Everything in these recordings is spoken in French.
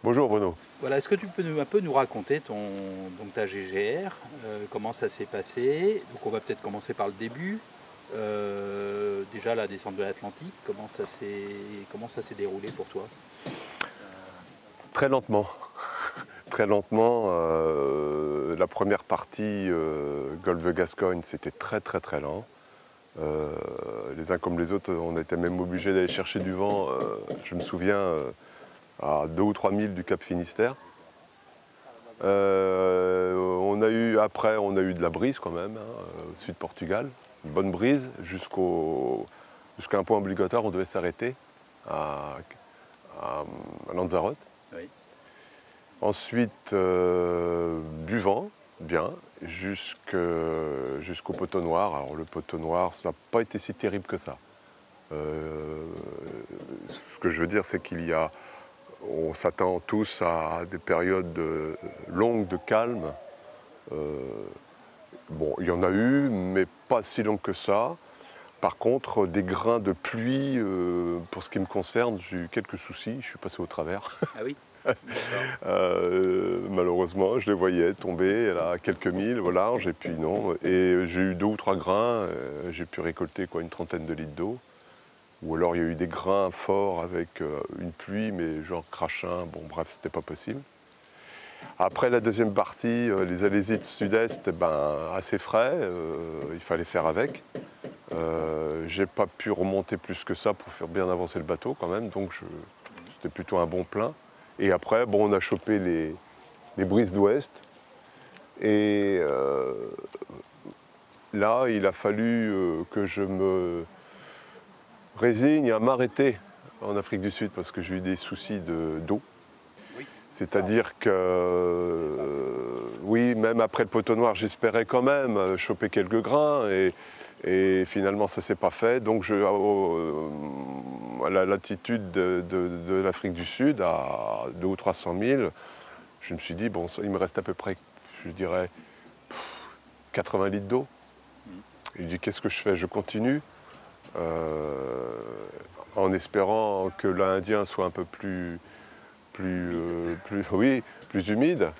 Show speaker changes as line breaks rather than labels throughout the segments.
Bonjour Bruno.
Voilà, est-ce que tu peux un peu nous raconter ta GGR, comment ça s'est passé? Donc on va peut-être commencer par le début. Déjà la descente de l'Atlantique, comment ça s'est déroulé pour toi?
Très lentement. Très lentement. La première partie, Golfe de Gascogne, c'était très lent. Les uns comme les autres, on était même obligés d'aller chercher du vent, je me souviens, à 2 ou 3 milles du Cap Finistère. Après, on a eu de la brise quand même, au sud Portugal. Une bonne brise jusqu'à un point obligatoire, on devait s'arrêter à Lanzarote.
Oui.
Ensuite, du vent, bien, jusqu'au poteau noir. Alors le poteau noir, ça n'a pas été si terrible que ça. Ce que je veux dire, c'est on s'attend tous à des périodes longues de calme. Bon, il y en a eu, mais pas si longues que ça. Par contre, des grains de pluie, pour ce qui me concerne, j'ai eu quelques soucis, je suis passé au travers.
Ah oui?
Malheureusement, je les voyais tomber à quelques milles au large, et puis non. Et j'ai eu 2 ou 3 grains, j'ai pu récolter une trentaine de litres d'eau. Ou alors il y a eu des grains forts avec une pluie, mais genre crachin, bon bref, c'était pas possible. Après la deuxième partie, les alésites sud-est, assez frais, il fallait faire avec. J'ai pas pu remonter plus que ça pour faire bien avancer le bateau quand même, donc c'était plutôt un bon plein. Et après, bon, on a chopé les brises d'ouest. Et là, il a fallu que je me résigne à m'arrêter en Afrique du Sud parce que j'ai eu des soucis d'eau.
Oui.
C'est-à-dire que, oui, même après le poteau noir, j'espérais quand même choper quelques grains. Et finalement, ça ne s'est pas fait. Donc, à la latitude de l'Afrique du Sud, à 200 ou 300 000, je me suis dit, bon, il me reste à peu près, je dirais, 80 litres d'eau. Je dis, qu'est-ce que je fais? Je continue, en espérant que l'Indien soit un peu plus humide.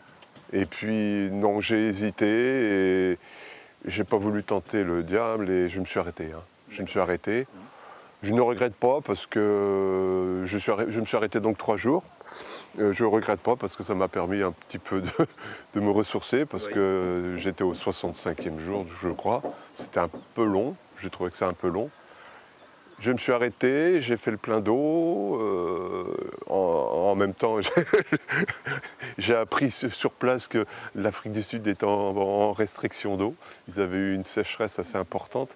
Et puis, non, j'ai hésité et j'ai pas voulu tenter le diable et je me suis arrêté. Je me suis arrêté. Je ne regrette pas parce que je me suis arrêté donc 3 jours. Je ne regrette pas parce que ça m'a permis un petit peu de me ressourcer parce que j'étais au 65e jour, je crois. C'était un peu long, j'ai trouvé que c'est un peu long. Je me suis arrêté, j'ai fait le plein d'eau. En même temps, j'ai appris sur place que l'Afrique du Sud était en restriction d'eau. Ils avaient eu une sécheresse assez importante.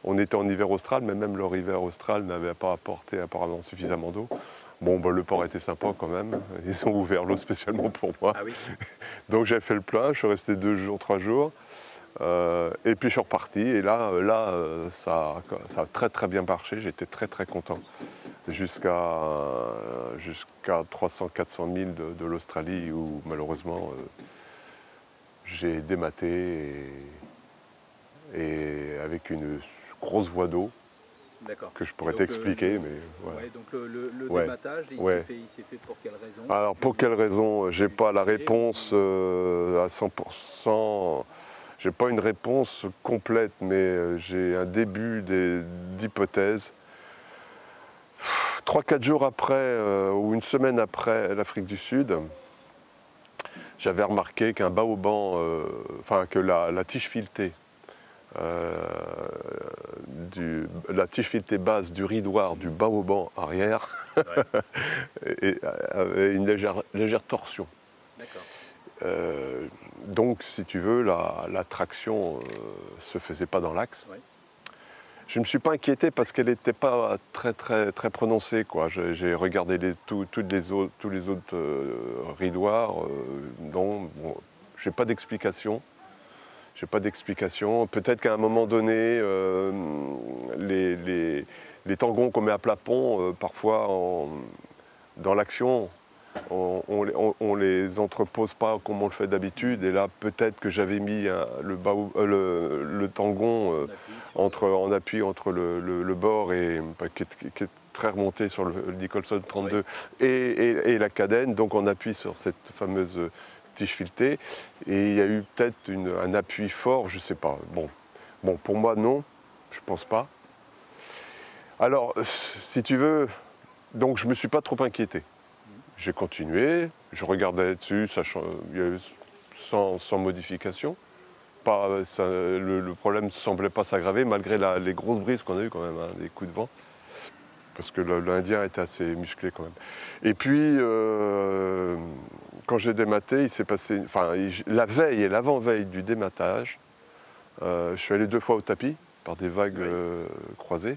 On était en hiver austral, mais même leur hiver austral n'avait pas apporté apparemment suffisamment d'eau. Bon, le port était sympa quand même. Ils ont ouvert l'eau spécialement pour moi.
Ah oui.
Donc j'ai fait le plein, je suis resté 2 jours, 3 jours. Et puis je suis reparti et là ça a très bien marché, j'étais très content. Jusqu'à 300-400 000 de l'Australie où malheureusement j'ai dématé et avec une grosse voie d'eau que je pourrais t'expliquer.
Donc le dématage, il s'est fait pour quelle raison?
Alors pour quelle raison? J'ai pas la réponse à 100%. J'ai pas une réponse complète, mais j'ai un début d'hypothèse. 3-4 jours après, ou une semaine après l'Afrique du Sud, j'avais remarqué qu'un baoban, que la tige filetée, la tige filetée basse du ridoir du baoban arrière avait une légère torsion. Donc, si tu veux, la traction se faisait pas dans l'axe. Ouais. Je ne me suis pas inquiété parce qu'elle n'était pas très prononcée, quoi. J'ai regardé tous les autres ridoirs. Non, bon, j'ai pas d'explication. Peut-être qu'à un moment donné, les tangons qu'on met à plat pont, parfois dans l'action, on les entrepose pas comme on le fait d'habitude. Et là, peut-être que j'avais mis le tangon en appui entre le bord et, qui est très remonté sur le Nicholson 32 et la cadène, donc on appuie sur cette fameuse tige filetée. Et il y a eu peut-être un appui fort, je ne sais pas. Bon, pour moi, non, je ne pense pas. Alors, si tu veux, donc je ne me suis pas trop inquiété. J'ai continué, je regardais dessus, sans modification. Le problème ne semblait pas s'aggraver malgré les grosses brises qu'on a eues quand même, hein, des coups de vent. Parce que l'Indien était assez musclé quand même. Et puis, quand j'ai dématé, il s'est passé, la veille et l'avant-veille du dématage, je suis allé 2 fois au tapis par des vagues croisées.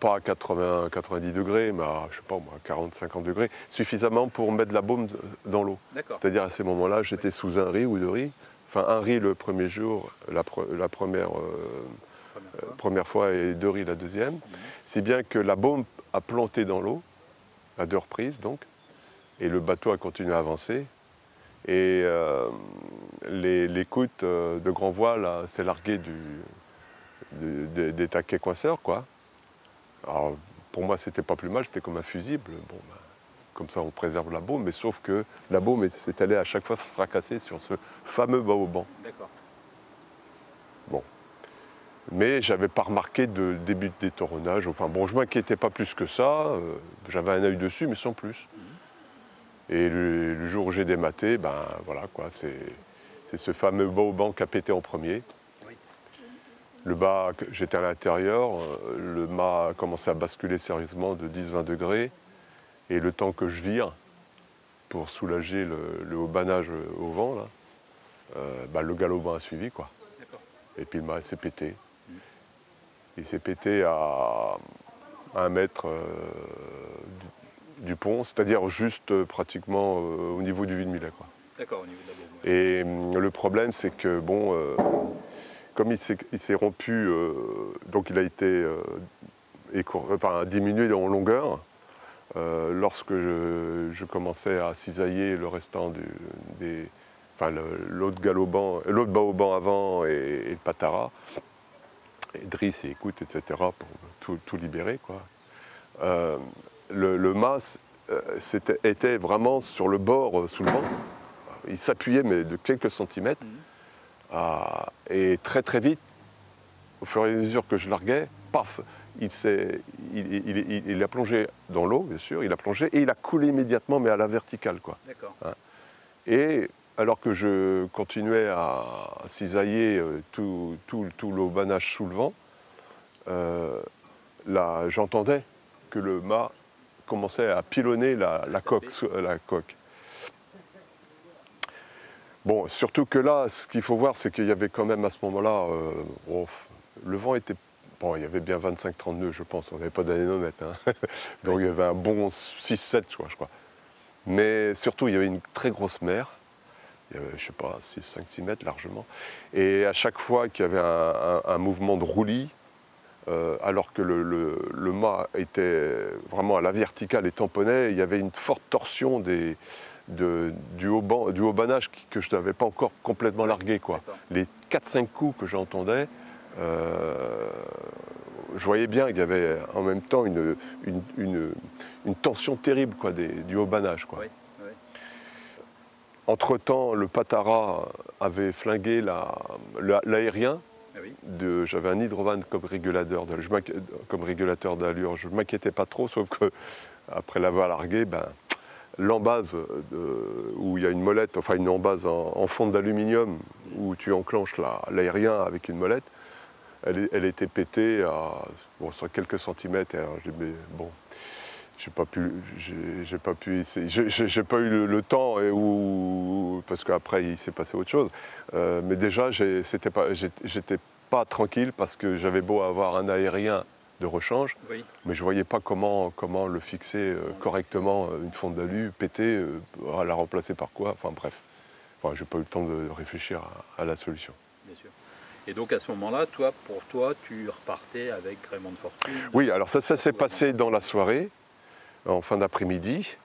Pas à 90 degrés, mais à, je sais pas moi, 40-50 degrés, suffisamment pour mettre de la baume dans l'eau. C'est-à-dire à ces moments-là, j'étais sous un riz ou 2 riz. Enfin, un riz le premier jour, la première fois, et 2 riz la deuxième. Si bien que la baume a planté dans l'eau, à 2 reprises donc, et le bateau a continué à avancer. Et l'écoute de grand voile s'est larguée des taquets coinceurs, quoi. Alors, pour moi, c'était pas plus mal, c'était comme un fusible. Bon, comme ça, on préserve la baume, mais sauf que la baume s'est allée à chaque fois fracasser sur ce fameux baoban.
D'accord.
Bon. Mais j'avais pas remarqué de début de détoronnage. Enfin bon, je m'inquiétais pas plus que ça. J'avais un œil dessus, mais sans plus. Et le jour où j'ai dématé, ben voilà quoi, c'est ce fameux baoban qui a pété en premier. Le bas, j'étais à l'intérieur, le mât a commencé à basculer sérieusement de 10-20 degrés. Et le temps que je vire, pour soulager le haubanage au vent, là, le galopin a suivi, quoi. Et puis le mât s'est pété. Il s'est pété à 1 mètre du pont, c'est-à-dire juste pratiquement au niveau du vide-mulet, quoi.
D'accord, au niveau de la baume.
Et le problème, c'est que, bon, comme il s'est rompu, donc il a été diminué en longueur, lorsque je commençais à cisailler le restant l'autre baoban avant et le patara, et driss et écoute, etc., pour tout libérer, quoi. Le mât était vraiment sur le bord, sous le vent. Il s'appuyait, mais de quelques centimètres. Et très très vite, au fur et à mesure que je larguais, paf, il a plongé dans l'eau, bien sûr, il a plongé et il a coulé immédiatement, mais à la verticale, quoi.
D'accord.
Hein. Et alors que je continuais à cisailler tout l'aubanage sous le vent, j'entendais que le mât commençait à pilonner la coque. Bon, surtout que là, ce qu'il faut voir, c'est qu'il y avait quand même à ce moment-là, le vent était... Bon, il y avait bien 25-30 nœuds, je pense, on n'avait pas d'anémomètre, hein. Donc il y avait un bon 6-7, je crois. Mais surtout, il y avait une très grosse mer, il y avait, je sais pas, 5-6 mètres largement. Et à chaque fois qu'il y avait un mouvement de roulis, alors que le mât était vraiment à la verticale et tamponnait, il y avait une forte torsion du haubanage que je n'avais pas encore complètement largué, quoi. Les 4-5 coups que j'entendais, je voyais bien qu'il y avait en même temps une tension terrible, quoi, du haubanage, quoi.
Oui, oui.
Entre-temps, le patara avait flingué l'aérien.
Ah oui.
J'avais un hydrovan comme régulateur d'allure. Je ne m'inquiétais pas trop, sauf qu'après l'avoir largué, l'embase où il y a une molette, enfin une embase en fonte d'aluminium où tu enclenches l'aérien avec une molette, elle était pétée sur quelques centimètres. Et alors, bon, j'ai pas eu le temps parce qu'après il s'est passé autre chose. Mais déjà j'étais pas tranquille parce que j'avais beau avoir un aérien de rechange, oui, mais je ne voyais pas comment le fixer correctement, une fonte d'alu pétée, la remplacer par quoi, enfin bref. Enfin, je n'ai pas eu le temps de réfléchir à la solution.
Bien sûr. Et donc à ce moment-là, pour toi, tu repartais avec Raymond de Fortune?
Oui, alors ça s'est passé dans la soirée, en fin d'après-midi.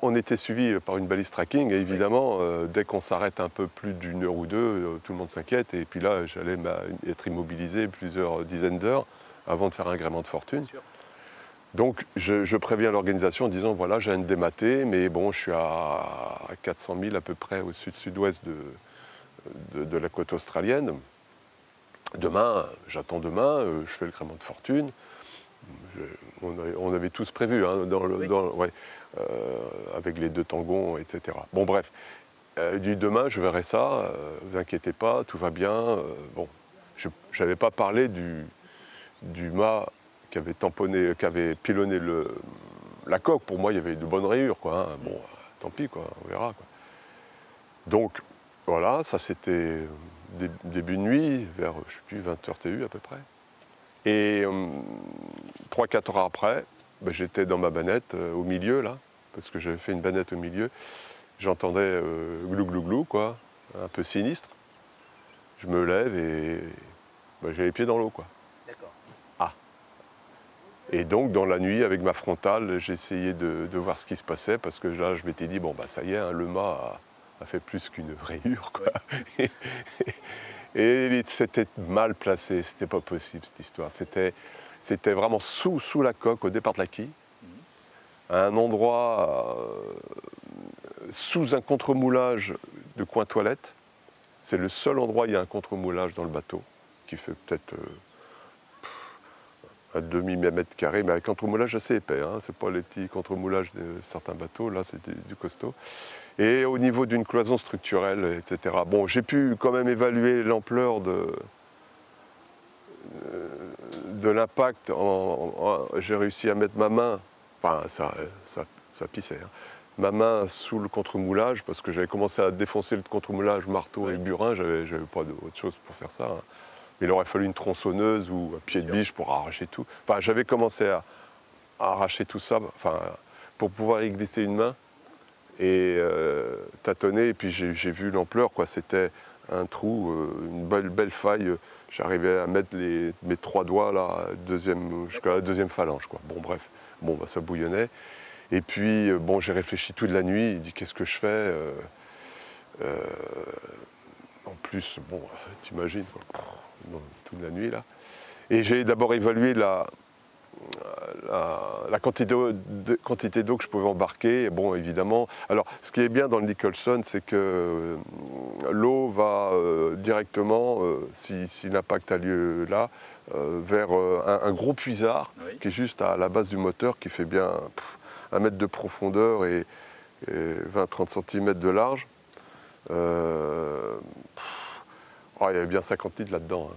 On était suivi par une balise tracking et évidemment, dès qu'on s'arrête un peu plus d'une heure ou deux, tout le monde s'inquiète. Et puis là, j'allais être immobilisé plusieurs dizaines d'heures avant de faire un gréement de fortune. Donc je préviens l'organisation en disant voilà, j'ai un dématé, mais bon, je suis à 400 000 à peu près au sud-sud-ouest de la côte australienne. Demain, j'attends demain, je fais le gréement de fortune. On avait tous prévu, hein, avec les 2 tangons, etc. Bon, bref, du demain, je verrai ça, ne vous inquiétez pas, tout va bien. Bon, je n'avais pas parlé du mât qui avait pilonné la coque. Pour moi, il y avait de bonnes rayures, quoi. Hein. Bon, tant pis, quoi, on verra, quoi. Donc, voilà, ça c'était début de nuit, vers, je sais plus, 20h TU à peu près. Et 3-4 heures après, ben, j'étais dans ma bannette au milieu, là, parce que j'avais fait une bannette au milieu. J'entendais glou glou glou, quoi, un peu sinistre. Je me lève et ben, j'ai les pieds dans l'eau, quoi.
D'accord.
Ah. Et donc, dans la nuit, avec ma frontale, j'ai essayé de voir ce qui se passait, parce que là, je m'étais dit, bon, bah, ça y est, hein, le mât a fait plus qu'une rayure, quoi. Ouais. Et c'était mal placé, c'était pas possible cette histoire. C'était vraiment sous la coque, au départ de la quille, à un endroit sous un contre-moulage de coin toilette. C'est le seul endroit où il y a un contre-moulage dans le bateau, qui fait peut-être un demi-mètre carré, mais avec un contre-moulage assez épais. Hein. C'est pas les petits contre-moulages de certains bateaux, là c'était du costaud. Et au niveau d'une cloison structurelle, etc. Bon, j'ai pu quand même évaluer l'ampleur de l'impact. J'ai réussi à mettre ma main, enfin ça pissait, hein, ma main sous le contre-moulage, parce que j'avais commencé à défoncer le contre-moulage, marteau et burin, j'avais pas d'autre chose pour faire ça. Hein. Il aurait fallu une tronçonneuse ou un pied de biche pour arracher tout. Enfin, j'avais commencé à arracher tout ça, enfin, pour pouvoir y glisser une main et tâtonner. Et puis j'ai vu l'ampleur, quoi. C'était un trou, une belle faille. J'arrivais à mettre mes 3 doigts là, jusqu'à la deuxième phalange, quoi. Bon, bref, bon, bah, ça bouillonnait. Et puis, bon, j'ai réfléchi toute la nuit. Il dit qu'est-ce que je fais en plus, bon, t'imagines, quoi. Toute la nuit là. Et j'ai d'abord évalué la quantité d'eau que je pouvais embarquer. Et bon, évidemment, alors ce qui est bien dans le Nicholson, c'est que l'eau va directement, si l'impact a lieu là, vers un gros puisard, oui, qui est juste à la base du moteur, qui fait bien 1 mètre de profondeur et 20-30 cm de large. Il y avait bien 50 litres là-dedans, hein.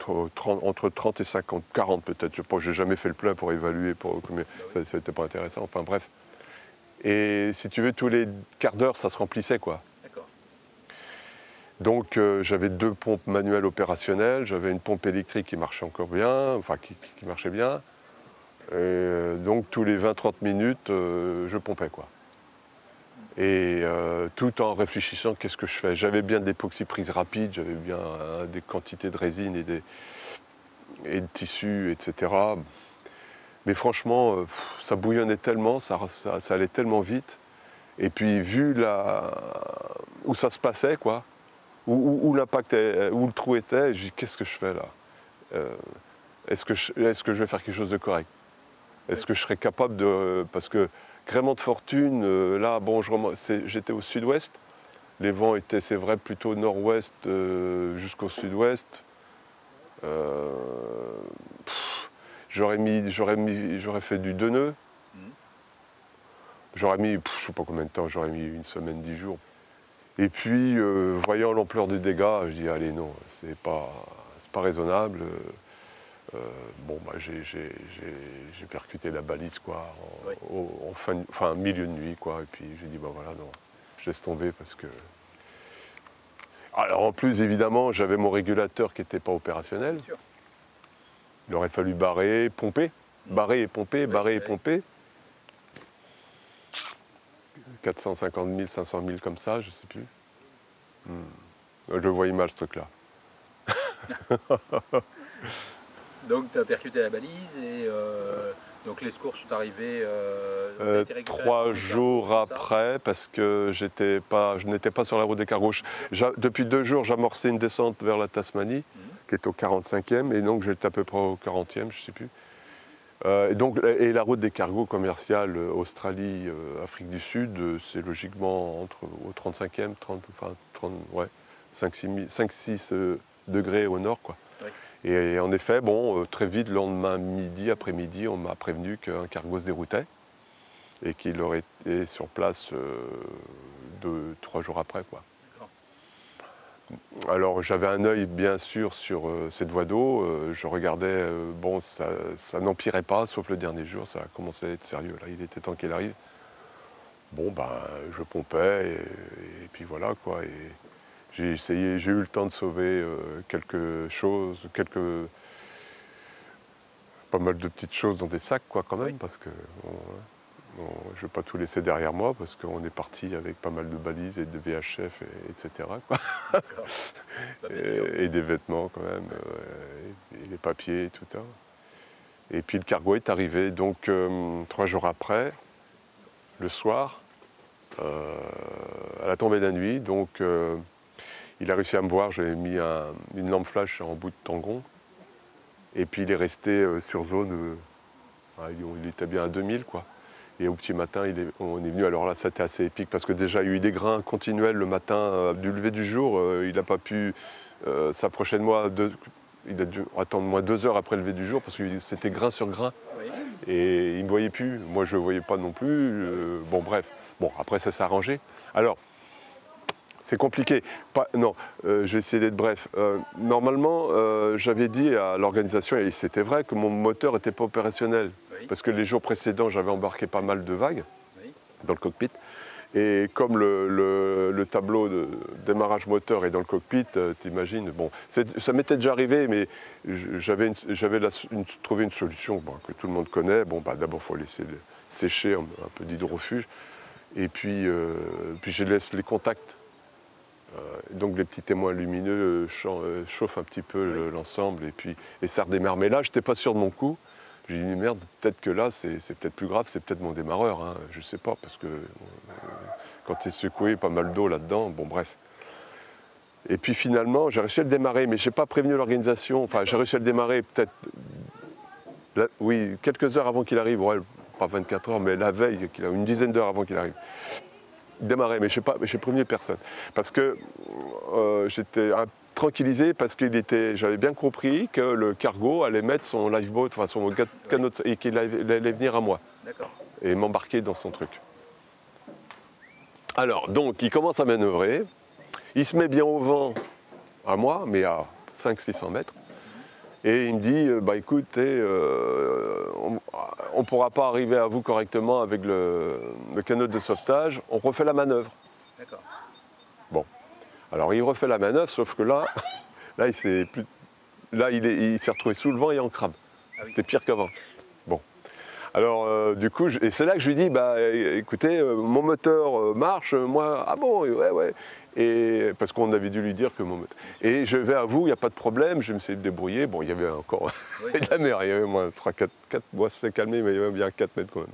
Entre 30 et 50, 40 peut-être, je n'ai jamais fait le plein pour évaluer, ça n'était pas intéressant, enfin bref. Et si tu veux, tous les quarts d'heure, ça se remplissait, quoi. Donc j'avais 2 pompes manuelles opérationnelles, j'avais une pompe électrique qui marchait encore bien, enfin qui marchait bien. Et donc tous les 20-30 minutes, je pompais, quoi. Et tout en réfléchissant, qu'est-ce que je fais? J'avais bien de l'époxy prise rapide, j'avais bien des quantités de résine et de tissu, etc. Mais franchement, ça bouillonnait tellement, ça allait tellement vite. Et puis vu où ça se passait, quoi, où l'impact, où le trou était, je dis qu'est-ce que je fais là? Est-ce que je vais faire quelque chose de correct? Est-ce que je serais capable de... Parce que gréement de fortune, là, bon, j'étais au sud-ouest. Les vents étaient, c'est vrai, plutôt nord-ouest jusqu'au sud-ouest. J'aurais fait du 2 nœuds. J'aurais mis, je ne sais pas combien de temps, j'aurais mis 1 semaine, 10 jours. Et puis, voyant l'ampleur des dégâts, je dis, allez, non, c'est pas raisonnable. Bon, bah, j'ai percuté la balise, quoi, en milieu de nuit, quoi. Et puis j'ai dit, bah voilà, non, je laisse tomber parce que... Alors en plus, évidemment, j'avais mon régulateur qui n'était pas opérationnel. Il aurait fallu barrer, pomper, barrer et pomper, barrer et pomper. 450 000, 500 000 comme ça, je ne sais plus. Je le voyais mal, ce truc-là.
Donc tu as percuté la balise et Donc les secours sont arrivés
3 jours après, parce que je n'étais pas sur la route des cargos. Depuis 2 jours, j'amorçais une descente vers la Tasmanie, qui est au 45e, et donc j'étais à peu près au 40e, je ne sais plus. Et la route des cargos commerciales Australie, Afrique du Sud, c'est logiquement au 35e, 5-6 degrés au nord, quoi.
Oui.
Et en effet, bon, très vite, le lendemain midi, après-midi, on m'a prévenu qu'un cargo se déroutait et qu'il aurait été sur place 2-3 jours après, quoi. Alors j'avais un œil bien sûr sur cette voie d'eau, je regardais, bon ça n'empirait pas, sauf le dernier jour, ça a commencé à être sérieux, là il était temps qu'il arrive. Bon ben je pompais et puis voilà quoi, et j'ai eu le temps de sauver quelque chose, pas mal de petites choses dans des sacs quoi quand même, parce que je ne vais pas tout laisser derrière moi parce qu'on est parti avec pas mal de balises et de VHF, etc. Quoi. Et des vêtements quand même, et les papiers et tout ça. Et puis le cargo est arrivé, donc 3 jours après, le soir, à la tombée de la nuit, donc il a réussi à me voir, j'avais mis une lampe flash en bout de tangon, et puis il est resté sur zone, il était bien à 2000 quoi. Et au petit matin, on est venu, alors là c'était assez épique parce que déjà il y a eu des grains continuels le matin du lever du jour, il n'a pas pu s'approcher de moi, il a dû attendre moins 2 heures après le lever du jour parce que c'était grain sur grain, et il ne me voyait plus, moi je ne le voyais pas non plus, bon bref, bon après ça s'est arrangé. Alors, c'est compliqué, je vais essayer d'être bref. Normalement, j'avais dit à l'organisation, et c'était vrai, que mon moteur n'était pas opérationnel. Parce que les jours précédents, j'avais embarqué pas mal de vagues dans le cockpit. Et comme le tableau de démarrage moteur est dans le cockpit, t'imagines, bon, ça m'était déjà arrivé, mais j'avais trouvé une solution que tout le monde connaît. Bon, d'abord, il faut laisser sécher un peu d'hydrofuge. Et puis je laisse les contacts. Donc les petits témoins lumineux chauffent un petit peu l'ensemble et ça redémarre. Mais là, je n'étais pas sûr de mon coup. J'ai dit merde, peut-être que là, c'est peut-être plus grave, c'est peut-être mon démarreur, hein, je ne sais pas, parce que quand tu es secoué, pas mal d'eau là-dedans, bon bref. Et puis finalement, j'ai réussi à le démarrer, mais je n'ai pas prévenu l'organisation, enfin j'ai réussi à le démarrer peut-être, oui, quelques heures avant qu'il arrive, ouais, pas 24 heures, mais la veille, une dizaine d'heures avant qu'il arrive. Démarrer, mais je n'ai prévenu personne, parce que j'étais tranquillisé parce j'avais bien compris que le cargo allait mettre son lifeboat, enfin son canot, et qu'il allait venir à moi et m'embarquer dans son truc. Alors, donc, il commence à manœuvrer, il se met bien au vent à moi, mais à 500-600 mètres, et il me dit, écoutez, on ne pourra pas arriver à vous correctement avec le canot de sauvetage, on refait la manœuvre.
D'accord.
Bon. Alors il refait la manœuvre, sauf que là il s'est retrouvé sous le vent et en crabe. C'était pire qu'avant. Bon. Alors du coup, et c'est là que je lui dis, écoutez, mon moteur marche, moi, ah bon, ouais. Et parce qu'on avait dû lui dire que mon moteur. Et je vais à vous, il n'y a pas de problème, je me suis débrouillé. Bon, il y avait encore de la mer, il y avait moins 3-4, moi c'est calmé, mais il y avait bien 4 mètres quand même.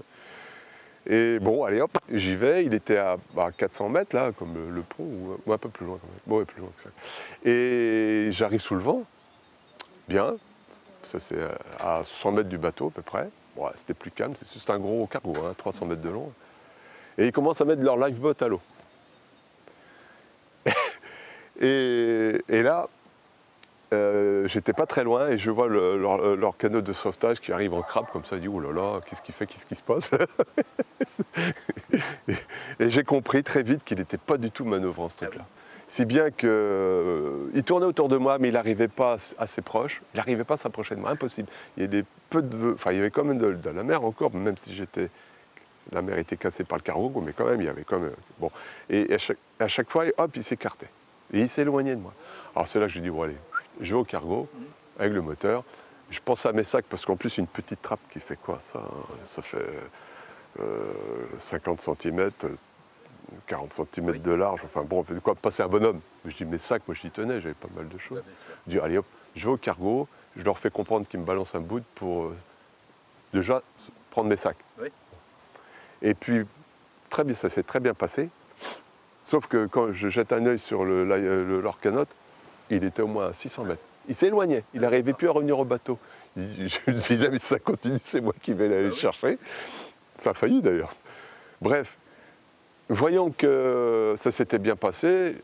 Et bon, allez hop, j'y vais, il était à 400 mètres là, comme le pont, ou un peu plus loin quand même. Bon, ouais, plus loin que ça. Et j'arrive sous le vent, bien, ça c'est à 100 mètres du bateau à peu près. Bon, c'était plus calme, c'est juste un gros cargo, 300 mètres de long. Et ils commencent à mettre leur lifeboat à l'eau. et là, j'étais pas très loin et je vois leur canot de sauvetage qui arrive en crabe comme ça, je dis oh là là, qu'est-ce qu'il fait, qu'est-ce qui se passe? Et j'ai compris très vite qu'il n'était pas du tout manœuvrant ce truc-là. Si bien qu'il tournait autour de moi, mais il n'arrivait pas assez proche, il n'arrivait pas à s'approcher de moi, impossible. Il y avait il y avait quand même de la mer encore, même si la mer était cassée par le cargo, mais quand même, il y avait quand même, bon. Et à chaque fois, hop, il s'écartait. Et il s'éloignait de moi. Alors c'est là que je lui dis, bon allez, je vais au cargo, avec le moteur. Je pense à mes sacs, parce qu'en plus, une petite trappe qui fait quoi, ça fait 50 cm, 40 cm de large, enfin bon, on fait de quoi passer un bonhomme. Je dis, mes sacs, moi j'y tenais, j'avais pas mal de choses. Je dis, allez hop, je vais au cargo, je leur fais comprendre qu'ils me balancent un bout pour déjà prendre mes sacs.
Oui.
Et puis, très bien, ça s'est très bien passé. Sauf que quand je jette un œil sur leur canote, il était au moins à 600 mètres. Il s'éloignait, il n'arrivait plus à revenir au bateau. Je me disais, mais si ça continue, c'est moi qui vais aller le chercher. Ça a failli d'ailleurs. Bref, voyant que ça s'était bien passé,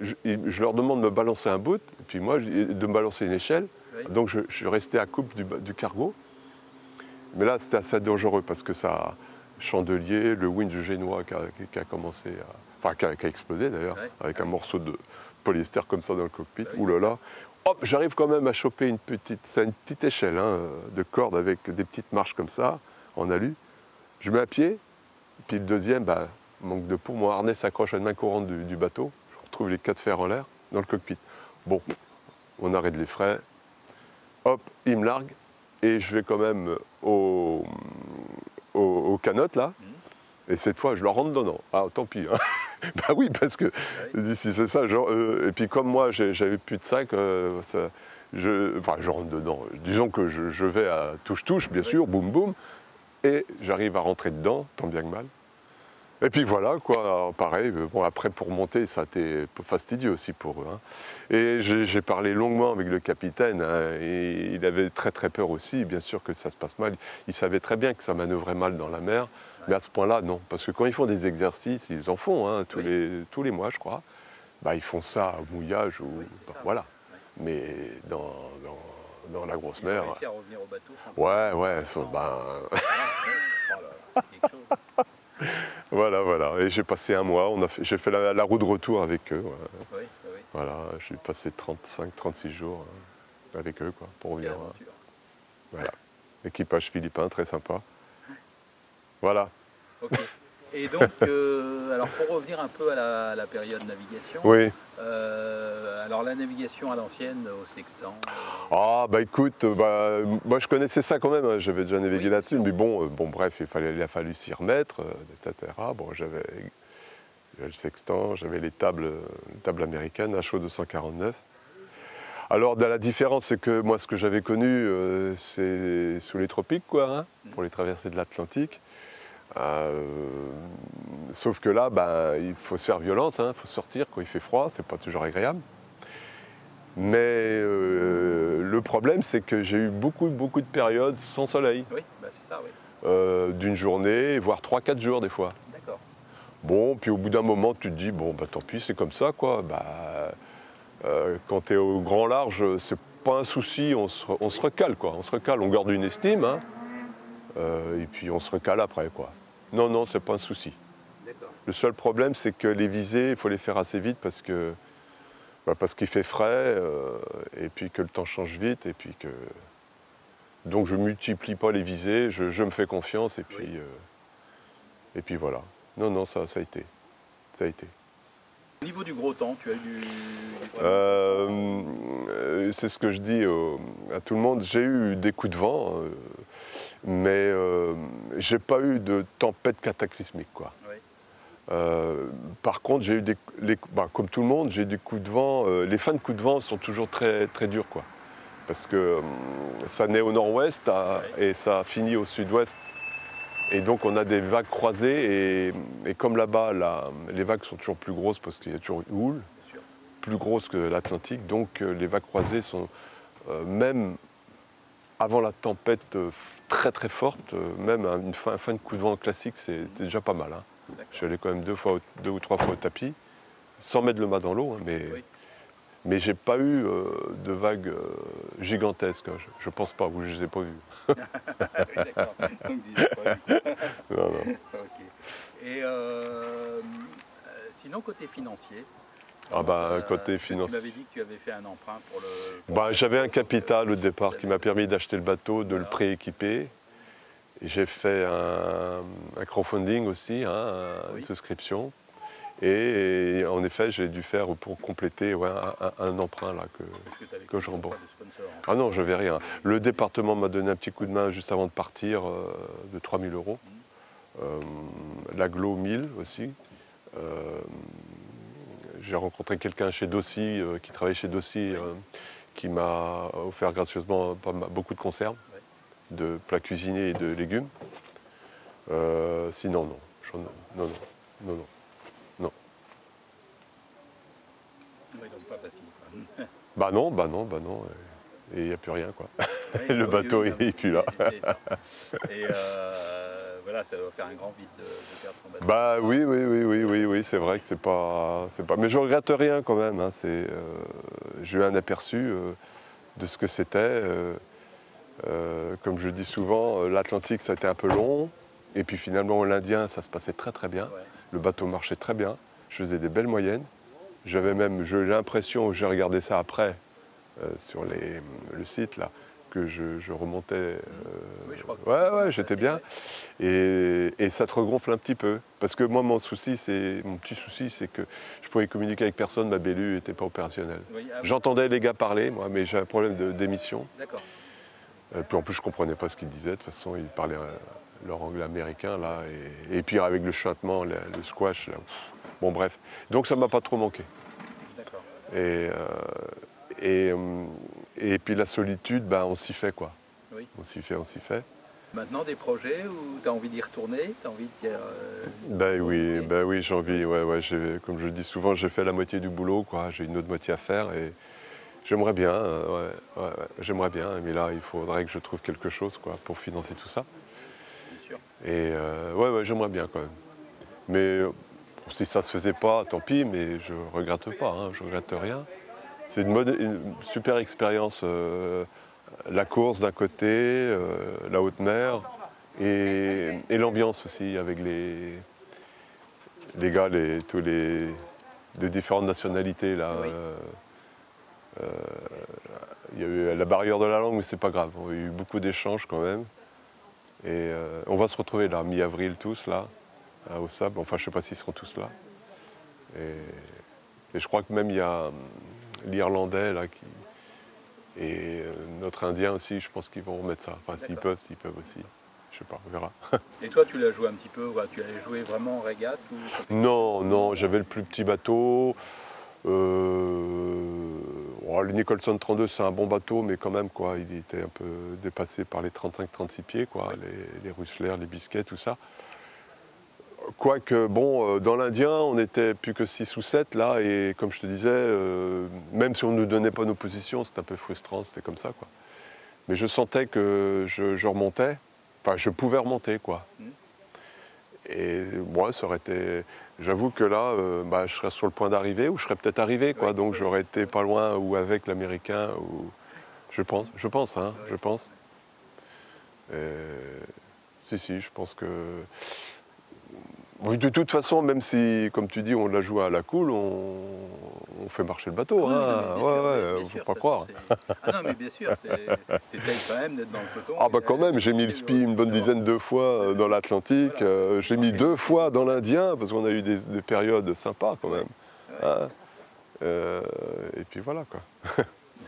je leur demande de me balancer un bout, et puis moi, de me balancer une échelle. Oui. Donc je suis resté à coupe du cargo. Mais là, c'était assez dangereux parce que ça, chandelier, le winch génois qui a commencé à... Enfin, qui a explosé d'ailleurs, avec un morceau de polyester comme ça dans le cockpit. Ouh là là. Hop, j'arrive quand même à choper une petite échelle de corde avec des petites marches comme ça, en alu. Je mets à pied, puis le deuxième, manque de peau, mon harnais s'accroche à une main courante du bateau. Je retrouve les 4 fers en l'air dans le cockpit. Bon, on arrête les frais. Hop, il me largue et je vais quand même aux canottes là. Et cette fois, je leur rentre dedans. Ah, tant pis. Hein. Bah oui, parce que si c'est ça. Genre, et puis comme moi, j'avais plus de sac, je rentre dedans. Disons que je vais à touche-touche, bien sûr, boum boum, et j'arrive à rentrer dedans, tant bien que mal. Et puis voilà, quoi, alors, pareil, bon, après pour monter, ça a été fastidieux aussi pour eux. Hein. Et j'ai parlé longuement avec le capitaine, hein, et il avait très très peur aussi, bien sûr que ça se passe mal. Il savait très bien que ça manœuvrait mal dans la mer, mais à ce point-là, non. Parce que quand ils font des exercices, ils en font, hein, tous les mois, je crois, ils font ça au mouillage, ou voilà. Oui. Mais dans la grosse mer...
Ils ont réussi à revenir au bateau.
Ouais,
c'est quelque chose.
Voilà. Et j'ai passé un mois, j'ai fait la roue de retour avec eux.
Oui.
Voilà, j'ai passé 35-36 jours avec eux, quoi, pour revenir. Voilà. Équipage philippin, très sympa. Voilà.
Ok. Et donc, alors pour revenir un peu à la période navigation,
oui.
Alors la navigation à l'ancienne, au sextant...
Ah écoute, moi je connaissais ça quand même, hein. J'avais déjà navigué là-dessus, mais bon, bref, il a fallu s'y remettre, etc. Bon, j'avais le sextant, j'avais les tables américaines, HO 249. Alors la différence, c'est que moi ce que j'avais connu, c'est sous les tropiques, quoi, hein, pour les traversées de l'Atlantique. Sauf que là, il faut se faire violence, il faut sortir quand il fait froid, c'est pas toujours agréable. Mais le problème, c'est que j'ai eu beaucoup de périodes sans soleil.
Oui, c'est ça, oui.
D'une journée, voire 3-4 jours des fois.
D'accord.
Bon, puis au bout d'un moment, tu te dis, bon, tant pis, c'est comme ça, quoi. Quand tu es au grand large, c'est pas un souci, on se recale, quoi. On se recale, on garde une estime, hein. Et puis on se recale après, quoi. Non, c'est pas un souci. Le seul problème, c'est que les visées, il faut les faire assez vite parce qu'il fait frais, et puis que le temps change vite, et puis que... Donc je multiplie pas les visées, je me fais confiance, et puis voilà. Non, ça a été. Ça a été.
Au niveau du gros temps, tu as eu
c'est ce que je dis à tout le monde, j'ai eu des coups de vent, mais j'ai pas eu de tempête cataclysmique, quoi.
Oui.
Par contre, j'ai eu comme tout le monde, j'ai eu des coups de vent. Les fins de coups de vent sont toujours très, très dures, quoi. Parce que ça naît au nord-ouest et ça finit au sud-ouest. Et donc on a des vagues croisées et comme là-bas, les vagues sont toujours plus grosses parce qu'il y a toujours une houle, plus grosse que l'Atlantique. Donc les vagues croisées sont, même avant la tempête très très forte, même une fin de coup de vent classique, c'est déjà pas mal. Hein. Je suis allé quand même 2 ou 3 fois au tapis, sans mettre le mât dans l'eau, hein, mais j'ai pas eu de vagues gigantesques. Je pense pas, ou je les ai pas vues.
Oui, d'accord. Donc, je les ai pas vues.
Non.
Okay. Et sinon, côté financier,
côté financier.
Tu m'avais dit que tu avais fait un emprunt pour le...
J'avais un capital au départ qui m'a permis d'acheter le bateau, de le prééquiper. J'ai fait un crowdfunding aussi, une souscription. Et en effet, j'ai dû faire pour compléter un emprunt là, que je rembourse. Ah non, je n'avais rien. Le département m'a donné un petit coup de main juste avant de partir de 3 000 €. L'aglo 1000 aussi. J'ai rencontré quelqu'un chez Dossi, qui travaille chez Dossi, qui m'a offert gracieusement beaucoup de conserves, de plats cuisinés et de légumes. Sinon, non. Non, non, non, non, non.
Oui, donc pas facile. Quoi.
Bah non, bah non, bah non. Et il n'y a plus rien, quoi.
Oui,
Le bateau,
oui,
il n'est plus là.
c'est ça. Et voilà, ça va faire un grand vide de perdre son bateau.
Bah oui, oui, oui, oui, oui, oui, c'est vrai que c'est pas. Mais je regrette rien quand même. Hein, j'ai eu un aperçu de ce que c'était. Comme je dis souvent, l'Atlantique, ça a été un peu long. Et puis finalement, l'Indien, ça se passait très très bien.
Ouais.
Le bateau marchait très bien. Je faisais des belles moyennes. J'avais même, j'ai l'impression, j'ai regardé ça après sur le site là, que je remontais.
Oui, je crois que
Ouais, j'étais bien. Et ça te regonfle un petit peu. Parce que moi, mon petit souci, c'est que je pouvais communiquer avec personne, ma BELU n'était pas opérationnelle.
Oui, ah oui.
J'entendais les gars parler, moi, mais j'ai un problème d'émission.
D'accord.
Puis en plus, je ne comprenais pas ce qu'ils disaient. De toute façon, ils parlaient leur anglais américain, là. Et puis avec le chuintement, le squash, là, bon, bref. Donc ça ne m'a pas trop manqué.
D'accord.
Et puis la solitude, ben, on s'y fait, quoi.
Oui.
On s'y fait, on s'y fait.
Maintenant, des projets où tu as envie d'y retourner, tu as envie de dire.
Ben oui, j'ai envie. Ouais, comme je le dis souvent, j'ai fait la moitié du boulot, quoi. J'ai une autre moitié à faire et j'aimerais bien, j'aimerais bien. Mais là, il faudrait que je trouve quelque chose, quoi, pour financer tout ça.
Bien sûr.
Et j'aimerais bien quand même. Mais si ça se faisait pas, tant pis. Mais je regrette pas, hein, je regrette rien. C'est une super expérience. La course d'un côté, la haute mer, et l'ambiance aussi avec les gars, tous les de différentes nationalités là.
Oui.
Il y a eu la barrière de la langue, mais c'est pas grave. Il y a eu beaucoup d'échanges quand même. Et on va se retrouver là, mi-avril tous là, au Sable. Enfin, je sais pas s'ils seront tous là. Et je crois que même il y a l'Irlandais là et notre Indien aussi. Je pense qu'ils vont remettre ça. Enfin, s'ils peuvent aussi. Je sais pas, on verra.
Et toi, tu l'as joué un petit peu, tu allais jouer vraiment en régate ou...
Non, j'avais le plus petit bateau. Le Nicholson 32, c'est un bon bateau, mais quand même, quoi, il était un peu dépassé par les 35-36 pieds, quoi,
Oui.
les Rustler, les Bisquets, tout ça. Quoique, bon, dans l'Indien, on n'était plus que 6 ou 7, là, et comme je te disais, même si on ne nous donnait pas nos positions, c'était un peu frustrant, c'était comme ça, quoi. Mais je sentais que je remontais, enfin, je pouvais remonter, quoi. Et moi, ça aurait été... J'avoue que là, je serais sur le point d'arriver, ou je serais peut-être arrivé, quoi.
Oui,
Donc
oui,
j'aurais été pas loin, ou avec l'Américain, ou... Je pense, hein,
Oui.
je pense. Si, je pense que... Oui, de toute façon, même si, comme tu dis, on l'a joué à la cool, on fait marcher le bateau,
Oui,
hein.
non, mais bien sûr,
Faut
de
pas
toute
croire.
façon, ah non, mais bien sûr, t'essayes quand même d'être dans le peloton.
Ah bah quand même, j'ai mis le spi une bonne dizaine de fois dans l'Atlantique,
Voilà.
j'ai mis 2 fois dans l'Indien, parce qu'on a eu des périodes sympas quand même.
Ouais.
Hein. Et puis voilà, quoi.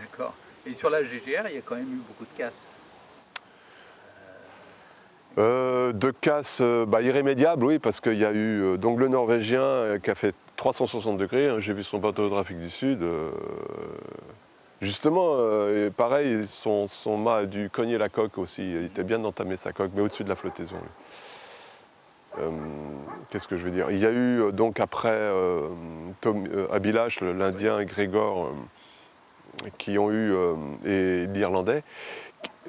D'accord. Et sur la GGR, il y a quand même eu beaucoup de casses.
De casse irrémédiable, oui, parce qu'il y a eu donc le Norvégien qui a fait 360 degrés, hein, j'ai vu son bateau de d'Afrique du Sud. Justement, et pareil, son mât a dû cogner la coque aussi, il était bien entamé sa coque, mais au-dessus de la flottaison. Qu'est-ce que je veux dire? Il y a eu donc après Abilash, l'Indien et Grégor, qui ont eu, et l'Irlandais.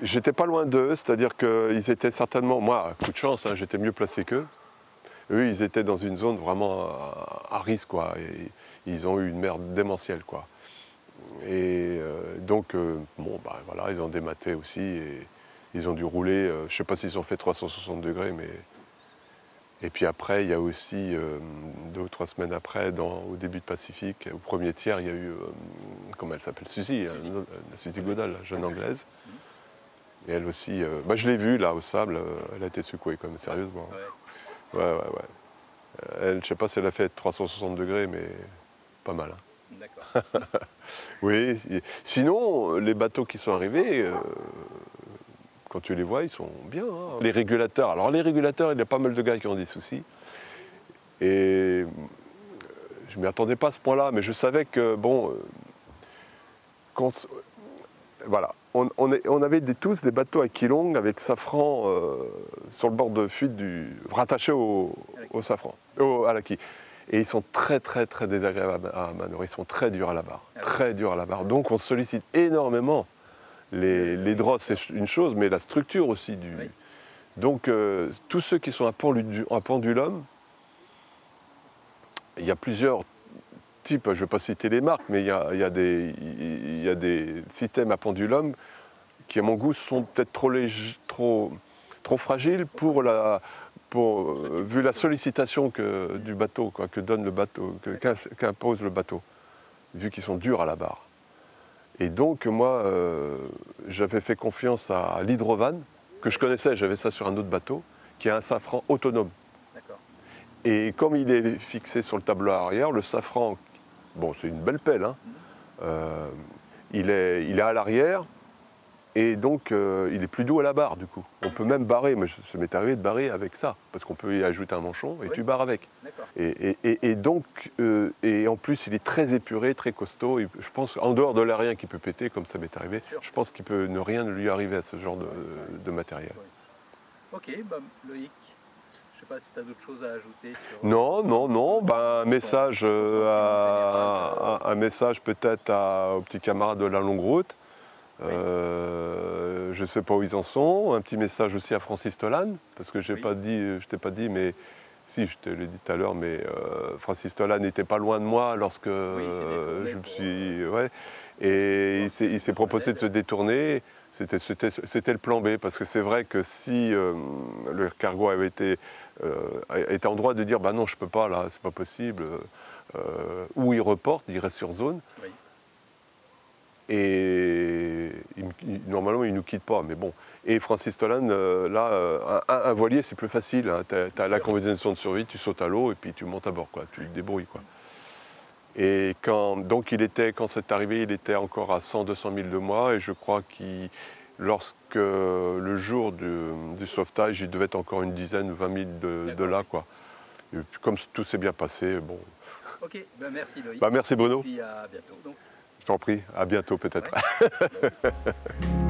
J'étais pas loin d'eux, c'est-à-dire qu'ils étaient certainement, moi, coup de chance, hein, j'étais mieux placé qu'eux. Eux, ils étaient dans une zone vraiment à risque, quoi. Et ils ont eu une mer démentielle, quoi. Et donc, voilà, ils ont dématé aussi. Et ils ont dû rouler, je sais pas s'ils ont fait 360 degrés, mais... Et puis après, il y a aussi, 2 ou 3 semaines après, au début de Pacifique, au premier tiers, il y a eu, comment elle s'appelle, Suzy, Suzy Godal, la jeune anglaise. Et elle aussi, je l'ai vue là au Sable, elle a été secouée quand même, sérieusement. Ouais. Elle, je sais pas si elle a fait 360 degrés, mais pas mal. Hein.
D'accord.
Oui, sinon, les bateaux qui sont arrivés, quand tu les vois, ils sont bien. Hein. Les régulateurs, il y a pas mal de gars qui ont des soucis. Et je ne m'y attendais pas à ce point-là, mais je savais que, bon, voilà, on avait tous des bateaux à quilong avec safran sur le bord de fuite rattaché au safran, à la quille. Et ils sont très désagréables à manœuvrer, ils sont très durs à la barre, très durs à la barre. Donc on sollicite énormément les drosses, c'est une chose, mais la structure aussi
Oui.
Donc tous ceux qui sont à pendulum, il y a plusieurs types, je ne vais pas citer les marques, mais il y a des systèmes à pendulum qui, à mon goût, sont peut-être trop fragiles vu la sollicitation du bateau, quoi, que donne le bateau, qu'impose le bateau, vu qu'ils sont durs à la barre. Et donc, moi, j'avais fait confiance à l'Hydrovan, que je connaissais, j'avais ça sur un autre bateau, qui a un safran autonome. Et comme il est fixé sur le tableau arrière, le safran, bon, c'est une belle pelle, hein, il est à l'arrière, et donc il est plus doux à la barre, du coup. On peut même barrer, mais ça m'est arrivé de barrer avec ça, parce qu'on peut y ajouter un manchon, et tu barres avec. Et donc, et en plus, il est très épuré, très costaud, et je pense, en dehors de l'aérien qui peut péter, comme ça m'est arrivé, je pense qu'il peut rien lui arriver à ce genre de matériel.
Ok, bah, Loïc, je ne sais pas si tu as d'autres choses à ajouter sur...
Non, ben, un message peut-être aux petits camarades de la longue route. Je ne sais pas où ils en sont. Un petit message aussi à Francis Tolan, parce que je t'ai pas dit, mais si, je te l'ai dit tout à l'heure, mais Francis Tolan n'était pas loin de moi lorsque je me suis... Ouais, et il s'est proposé de se détourner. C'était le plan B, parce que c'est vrai que si le cargo avait été en droit de dire bah non, je peux pas là, c'est pas possible, ou il reporte, il reste sur zone. Oui. Et normalement il nous quitte pas, mais bon. Et Francis Tolan, là, un voilier c'est plus facile, hein. Tu as la combinaison de survie, tu sautes à l'eau et puis tu montes à bord, quoi. Tu te débrouilles, quoi. Et quand c'est arrivé, il était encore à 100-200 000 de moi, et je crois lorsque le jour du sauvetage, il devait être encore une dizaine, 20 000 de là, quoi. Et puis, comme tout s'est bien passé, bon.
Ok, ben merci Loïc.
Bah, merci Bruno.
Et puis à bientôt donc.
Je t'en prie, à bientôt peut-être. Ouais.